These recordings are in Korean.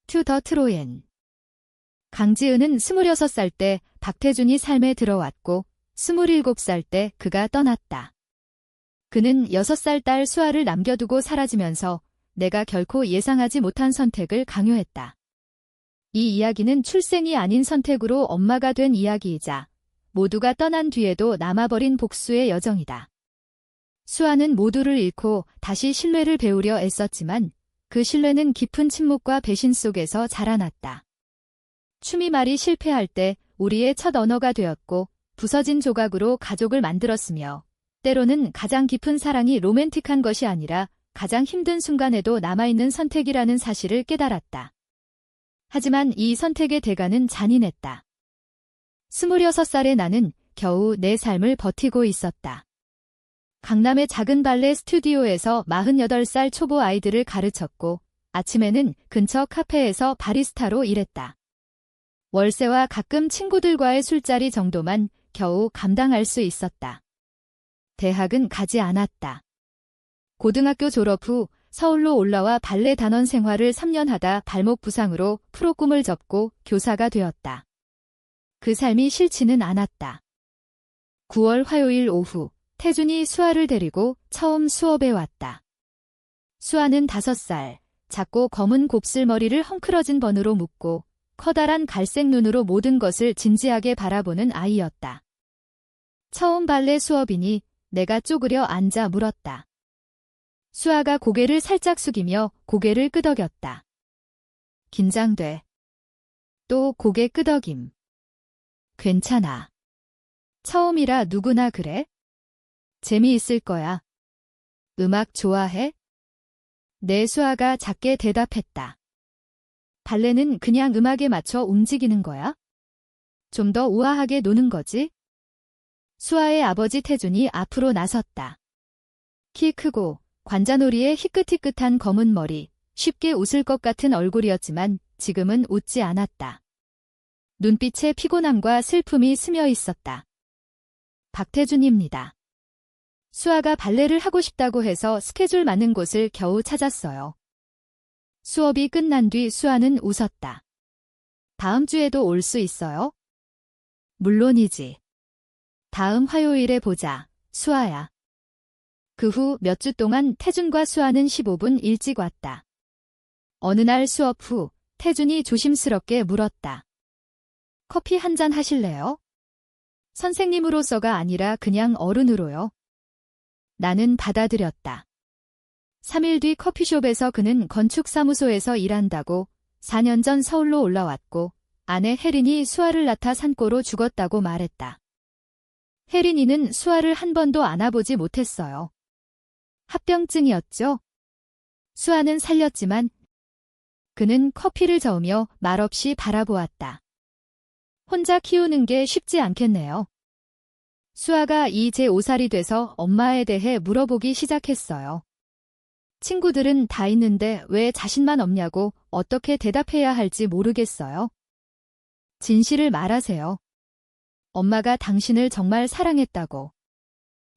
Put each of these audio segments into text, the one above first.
투 더 트로엔. 강지은은 26살 때 박태준이 삶에 들어왔고 27살 때 그가 떠났다. 그는 6살 딸 수아를 남겨두고 사라지면서 내가 결코 예상하지 못한 선택을 강요했다. 이 이야기는 출생이 아닌 선택으로 엄마가 된 이야기이자 모두가 떠난 뒤에도 남아버린 복수의 여정이다. 수아는 모두를 잃고 다시 신뢰를 배우려 애썼지만 그 신뢰는 깊은 침묵과 배신 속에서 자라났다. 춤이 말이 실패할 때 우리의 첫 언어가 되었고 부서진 조각으로 가족을 만들었으며 때로는 가장 깊은 사랑이 로맨틱한 것이 아니라 가장 힘든 순간에도 남아있는 선택이라는 사실을 깨달았다. 하지만 이 선택의 대가는 잔인했다. 26살의 나는 겨우 내 삶을 버티고 있었다. 강남의 작은 발레 스튜디오에서 48살 초보 아이들을 가르쳤고 아침에는 근처 카페에서 바리스타로 일했다. 월세와 가끔 친구들과의 술자리 정도만 겨우 감당할 수 있었다. 대학은 가지 않았다. 고등학교 졸업 후 서울로 올라와 발레 단원 생활을 3년 하다 발목 부상으로 프로 꿈을 접고 교사가 되었다. 그 삶이 싫지는 않았다. 9월 화요일 오후 태준이 수아를 데리고 처음 수업에 왔다. 수아는 5살, 작고 검은 곱슬머리를 헝클어진 번으로 묶고 커다란 갈색 눈으로 모든 것을 진지하게 바라보는 아이였다. 처음 발레 수업이니 내가 쪼그려 앉아 물었다. 수아가 고개를 살짝 숙이며 고개를 끄덕였다. 긴장돼. 또 고개 끄덕임. 괜찮아. 처음이라 누구나 그래? 재미있을 거야. 음악 좋아해? 내 수아가 작게 대답했다. 발레는 그냥 음악에 맞춰 움직이는 거야? 좀 더 우아하게 노는 거지? 수아의 아버지 태준이 앞으로 나섰다. 키 크고 관자놀이에 희끗희끗한 검은 머리, 쉽게 웃을 것 같은 얼굴이었지만 지금은 웃지 않았다. 눈빛에 피곤함과 슬픔이 스며 있었다. 박태준입니다. 수아가 발레를 하고 싶다고 해서 스케줄 맞는 곳을 겨우 찾았어요. 수업이 끝난 뒤 수아는 웃었다. 다음 주에도 올 수 있어요? 물론이지. 다음 화요일에 보자, 수아야. 그 후 몇 주 동안 태준과 수아는 15분 일찍 왔다. 어느 날 수업 후 태준이 조심스럽게 물었다. 커피 한 잔 하실래요? 선생님으로서가 아니라 그냥 어른으로요. 나는 받아들였다. 3일 뒤 커피숍에서 그는 건축사무소에서 일한다고 4년 전 서울로 올라왔고 아내 혜린이 수아를 낳다 산고로 죽었다고 말했다. 혜린이는 수아를 한 번도 안아보지 못했어요. 합병증이었죠. 수아는 살렸지만 그는 커피를 저으며 말없이 바라보았다. 혼자 키우는 게 쉽지 않겠네요. 수아가 이제 5살이 돼서 엄마에 대해 물어보기 시작했어요. 친구들은 다 있는데 왜 자신만 없냐고 어떻게 대답해야 할지 모르겠어요. 진실을 말하세요. 엄마가 당신을 정말 사랑했다고.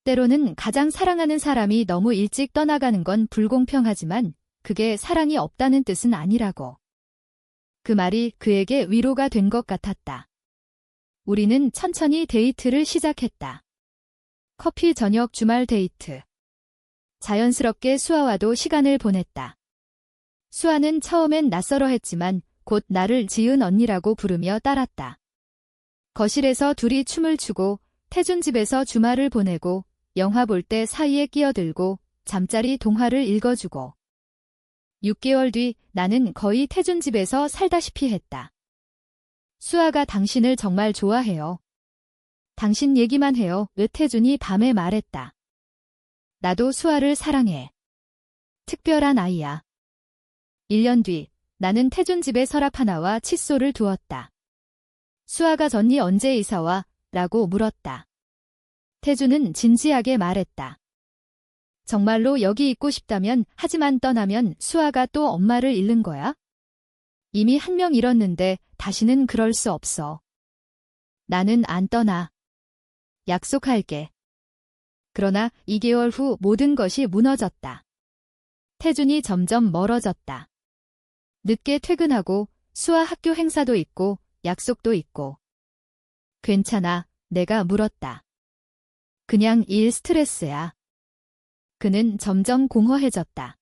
때로는 가장 사랑하는 사람이 너무 일찍 떠나가는 건 불공평하지만 그게 사랑이 없다는 뜻은 아니라고. 그 말이 그에게 위로가 된 것 같았다. 우리는 천천히 데이트를 시작했다. 커피 저녁 주말 데이트. 자연스럽게 수아와도 시간을 보냈다. 수아는 처음엔 낯설어 했지만 곧 나를 지은 언니라고 부르며 따랐다. 거실에서 둘이 춤을 추고 태준 집에서 주말을 보내고 영화 볼 때 사이에 끼어들고 잠자리 동화를 읽어주고 6개월 뒤 나는 거의 태준 집에서 살다시피 했다. 수아가 당신을 정말 좋아해요. 당신 얘기만 해요. 태준이 밤에 말했다. 나도 수아를 사랑해. 특별한 아이야. 1년 뒤 나는 태준 집에 서랍 하나와 칫솔을 두었다. 수아가 전니 언제 이사 와? 라고 물었다. 태준은 진지하게 말했다. 정말로 여기 있고 싶다면 하지만 떠나면 수아가 또 엄마를 잃는 거야? 이미 한 명 잃었는데 다시는 그럴 수 없어. 나는 안 떠나. 약속할게. 그러나 2개월 후 모든 것이 무너졌다. 태준이 점점 멀어졌다. 늦게 퇴근하고 수아 학교 행사도 있고 약속도 있고. 괜찮아, 내가 물었다. 그냥 일 스트레스야. 그는 점점 공허해졌다.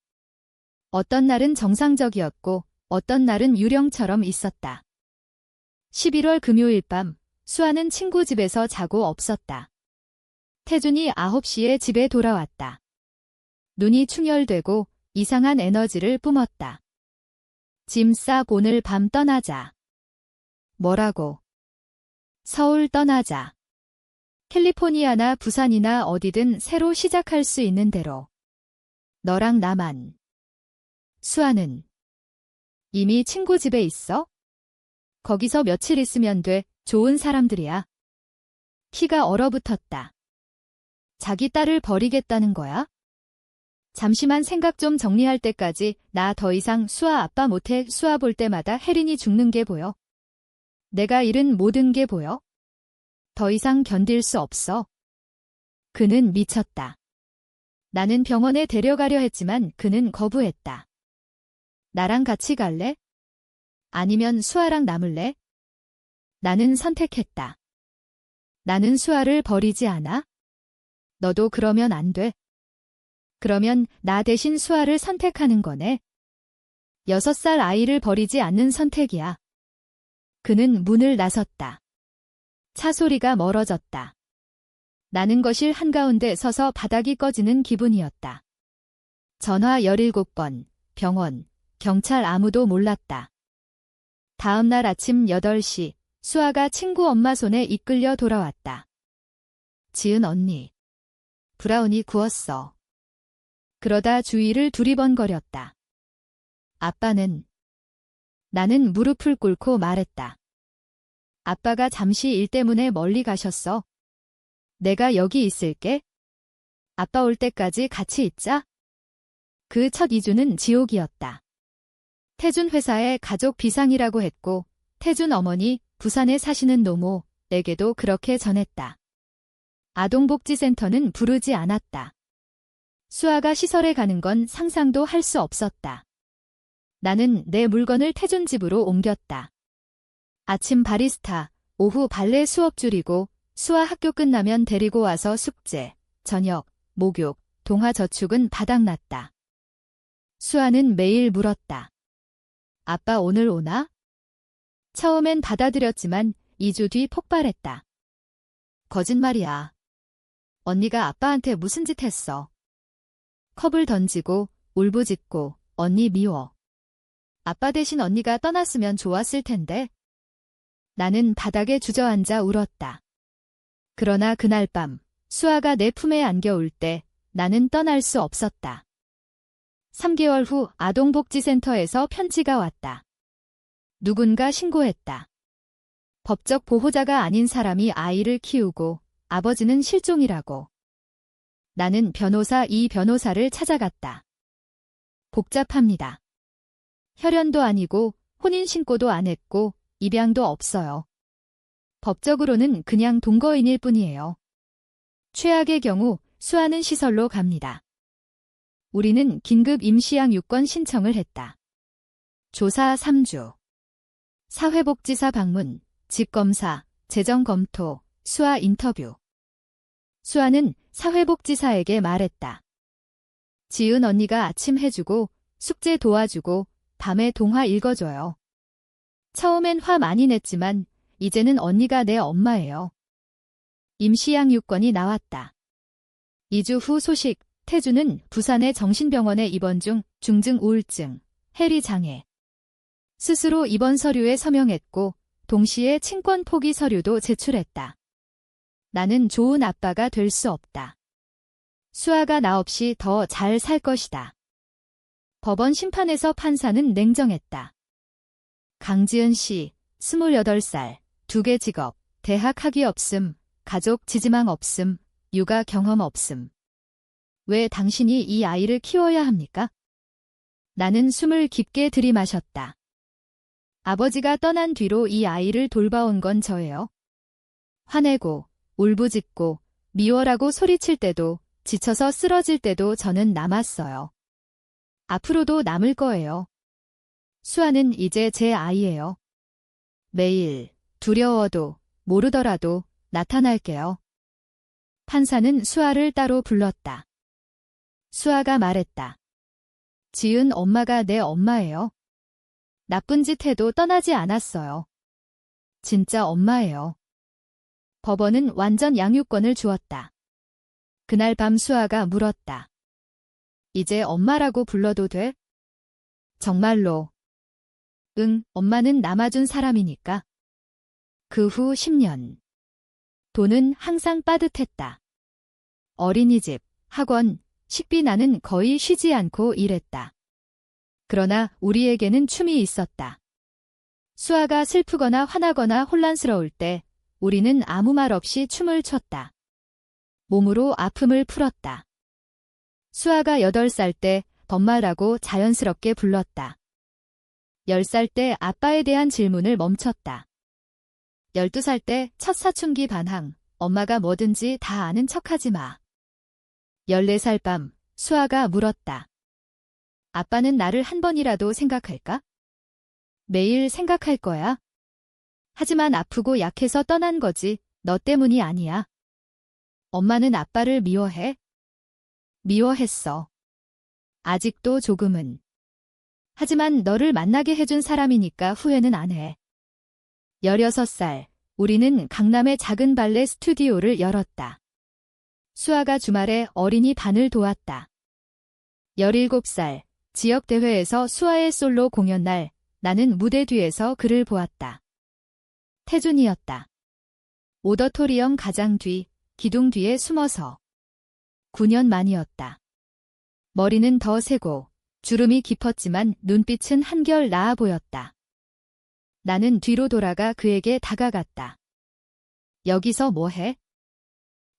어떤 날은 정상적이었고 어떤 날은 유령처럼 있었다. 11월 금요일 밤 수아는 친구 집에서 자고 없었다. 태준이 9시에 집에 돌아왔다. 눈이 충혈되고 이상한 에너지를 뿜었다. 짐 싹 오늘 밤 떠나자. 뭐라고? 서울 떠나자. 캘리포니아나 부산이나 어디든 새로 시작할 수 있는 대로. 너랑 나만. 수아는 이미 친구 집에 있어? 거기서 며칠 있으면 돼. 좋은 사람들이야. 키가 얼어붙었다. 자기 딸을 버리겠다는 거야? 잠시만 생각 좀 정리할 때까지 나 더 이상 수아 아빠 못해. 수아 볼 때마다 혜린이 죽는 게 보여. 내가 잃은 모든 게 보여. 더 이상 견딜 수 없어. 그는 미쳤다. 나는 병원에 데려가려 했지만 그는 거부했다. 나랑 같이 갈래? 아니면 수아랑 남을래? 나는 선택했다. 나는 수아를 버리지 않아? 너도 그러면 안 돼. 그러면 나 대신 수아를 선택하는 거네. 6살 아이를 버리지 않는 선택이야. 그는 문을 나섰다. 차 소리가 멀어졌다. 나는 거실 한가운데 서서 바닥이 꺼지는 기분이었다. 전화 17번, 병원, 경찰 아무도 몰랐다. 다음 날 아침 8시, 수아가 친구 엄마 손에 이끌려 돌아왔다. 지은 언니. 브라우니 구웠어. 그러다 주위를 두리번거렸다. 아빠는? 나는 무릎을 꿇고 말했다. 아빠가 잠시 일 때문에 멀리 가셨어. 내가 여기 있을게. 아빠 올 때까지 같이 있자. 그 첫 2주는 지옥이었다. 태준 회사에 가족 비상이라고 했고 태준 어머니 부산에 사시는 노모에게도 그렇게 전했다. 아동복지센터는 부르지 않았다. 수아가 시설에 가는 건 상상도 할 수 없었다. 나는 내 물건을 태준 집으로 옮겼다. 아침 바리스타, 오후 발레 수업 줄이고 수아 학교 끝나면 데리고 와서 숙제, 저녁, 목욕, 동화저축은 바닥났다. 수아는 매일 물었다. 아빠 오늘 오나? 처음엔 받아들였지만 2주 뒤 폭발했다. 거짓말이야. 언니가 아빠한테 무슨 짓 했어? 컵을 던지고 울부짖고 언니 미워. 아빠 대신 언니가 떠났으면 좋았을 텐데. 나는 바닥에 주저앉아 울었다. 그러나 그날 밤 수아가 내 품에 안겨올 때 나는 떠날 수 없었다. 3개월 후 아동복지센터에서 편지가 왔다. 누군가 신고했다. 법적 보호자가 아닌 사람이 아이를 키우고 아버지는 실종이라고. 나는 이 변호사를 찾아갔다. 복잡합니다. 혈연도 아니고 혼인신고도 안 했고 입양도 없어요. 법적으로는 그냥 동거인일 뿐이에요. 최악의 경우 수아는 시설로 갑니다. 우리는 긴급 임시양육권 신청을 했다. 조사 3주. 사회복지사 방문, 직검사, 재정검토, 수아 인터뷰. 수아는 사회복지사에게 말했다. 지은 언니가 아침 해주고 숙제 도와주고 밤에 동화 읽어줘요. 처음엔 화 많이 냈지만 이제는 언니가 내 엄마예요. 임시양육권이 나왔다. 2주 후 소식, 태주는 부산의 정신병원에 입원 중 중증 우울증, 해리 장애. 스스로 입원 서류에 서명했고 동시에 친권 포기 서류도 제출했다. 나는 좋은 아빠가 될 수 없다. 수아가 나 없이 더 잘 살 것이다. 법원 심판에서 판사는 냉정했다. 강지은 씨, 28살, 2개 직업, 대학 학위 없음, 가족 지지망 없음, 육아 경험 없음. 왜 당신이 이 아이를 키워야 합니까? 나는 숨을 깊게 들이마셨다. 아버지가 떠난 뒤로 이 아이를 돌봐온 건 저예요. 화내고, 울부짖고, 미워라고 소리칠 때도, 지쳐서 쓰러질 때도 저는 남았어요. 앞으로도 남을 거예요. 수아는 이제 제 아이예요. 매일 두려워도 모르더라도 나타날게요. 판사는 수아를 따로 불렀다. 수아가 말했다. 지은 엄마가 내 엄마예요. 나쁜 짓 해도 떠나지 않았어요. 진짜 엄마예요. 법원은 완전 양육권을 주었다. 그날 밤 수아가 물었다. 이제 엄마라고 불러도 돼? 정말로. 응, 엄마는 남아준 사람이니까. 그 후 10년. 돈은 항상 빠듯했다. 어린이집, 학원, 식비 나는 거의 쉬지 않고 일했다. 그러나 우리에게는 춤이 있었다. 수아가 슬프거나 화나거나 혼란스러울 때 우리는 아무 말 없이 춤을 췄다. 몸으로 아픔을 풀었다. 수아가 8살 때 덤마라고 자연스럽게 불렀다. 10살 때 아빠에 대한 질문을 멈췄다. 12살 때 첫 사춘기 반항, 엄마가 뭐든지 다 아는 척하지 마. 14살 밤, 수아가 물었다. 아빠는 나를 한 번이라도 생각할까? 매일 생각할 거야. 하지만 아프고 약해서 떠난 거지, 너 때문이 아니야. 엄마는 아빠를 미워해? 미워했어. 아직도 조금은. 하지만 너를 만나게 해준 사람이니까 후회는 안 해. 16살, 우리는 강남의 작은 발레 스튜디오를 열었다. 수아가 주말에 어린이 반을 도왔다. 17살, 지역대회에서 수아의 솔로 공연 날, 나는 무대 뒤에서 그를 보았다. 태준이었다. 오더토리엄 가장 뒤, 기둥 뒤에 숨어서. 9년 만이었다. 머리는 더 세고, 주름이 깊었지만 눈빛은 한결 나아 보였다. 나는 뒤로 돌아가 그에게 다가갔다. 여기서 뭐 해?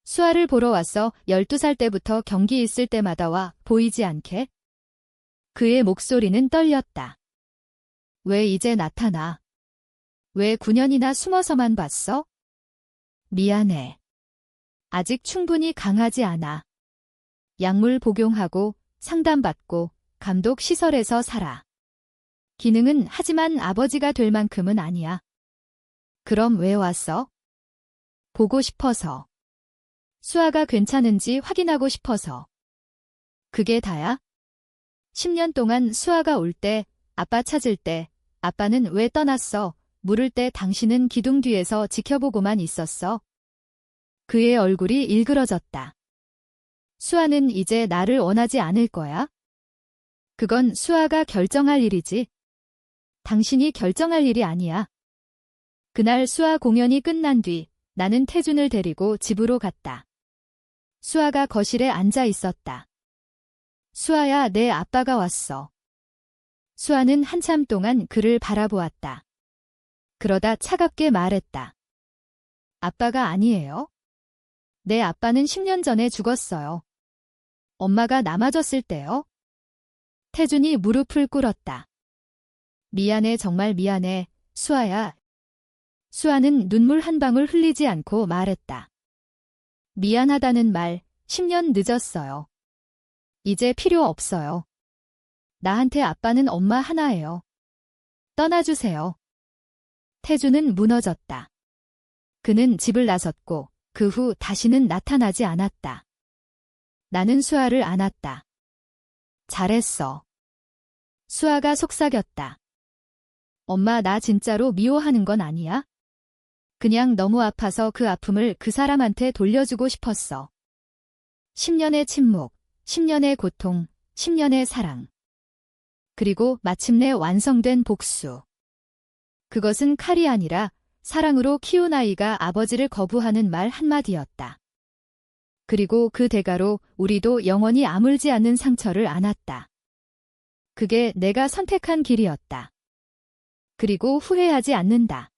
수아를 보러 왔어. 12살 때부터 경기 있을 때마다 와, 보이지 않게? 그의 목소리는 떨렸다. 왜 이제 나타나? 왜 9년이나 숨어서만 봤어? 미안해. 아직 충분히 강하지 않아. 약물 복용하고 상담받고 감독 시설에서 살아. 기능은 하지만 아버지가 될 만큼은 아니야. 그럼 왜 왔어? 보고 싶어서. 수아가 괜찮은지 확인하고 싶어서. 그게 다야? 10년 동안 수아가 올 때, 아빠 찾을 때, 아빠는 왜 떠났어? 물을 때 당신은 기둥 뒤에서 지켜보고만 있었어. 그의 얼굴이 일그러졌다. 수아는 이제 나를 원하지 않을 거야? 그건 수아가 결정할 일이지. 당신이 결정할 일이 아니야. 그날 수아 공연이 끝난 뒤 나는 태준을 데리고 집으로 갔다. 수아가 거실에 앉아 있었다. 수아야, 내 아빠가 왔어. 수아는 한참 동안 그를 바라보았다. 그러다 차갑게 말했다. 아빠가 아니에요? 내 아빠는 10년 전에 죽었어요. 엄마가 남아졌을 때요? 태준이 무릎을 꿇었다. 미안해, 정말 미안해, 수아야. 수아는 눈물 한 방울 흘리지 않고 말했다. 미안하다는 말, 10년 늦었어요. 이제 필요 없어요. 나한테 아빠는 엄마 하나예요. 떠나주세요. 태준은 무너졌다. 그는 집을 나섰고 그 후 다시는 나타나지 않았다. 나는 수아를 안았다. 잘했어. 수아가 속삭였다. 엄마, 나 진짜로 미워하는 건 아니야? 그냥 너무 아파서 그 아픔을 그 사람한테 돌려주고 싶었어. 10년의 침묵, 10년의 고통, 10년의 사랑. 그리고 마침내 완성된 복수. 그것은 칼이 아니라 사랑으로 키운 아이가 아버지를 거부하는 말 한마디였다. 그리고 그 대가로 우리도 영원히 아물지 않는 상처를 안았다. 그게 내가 선택한 길이었다. 그리고 후회하지 않는다.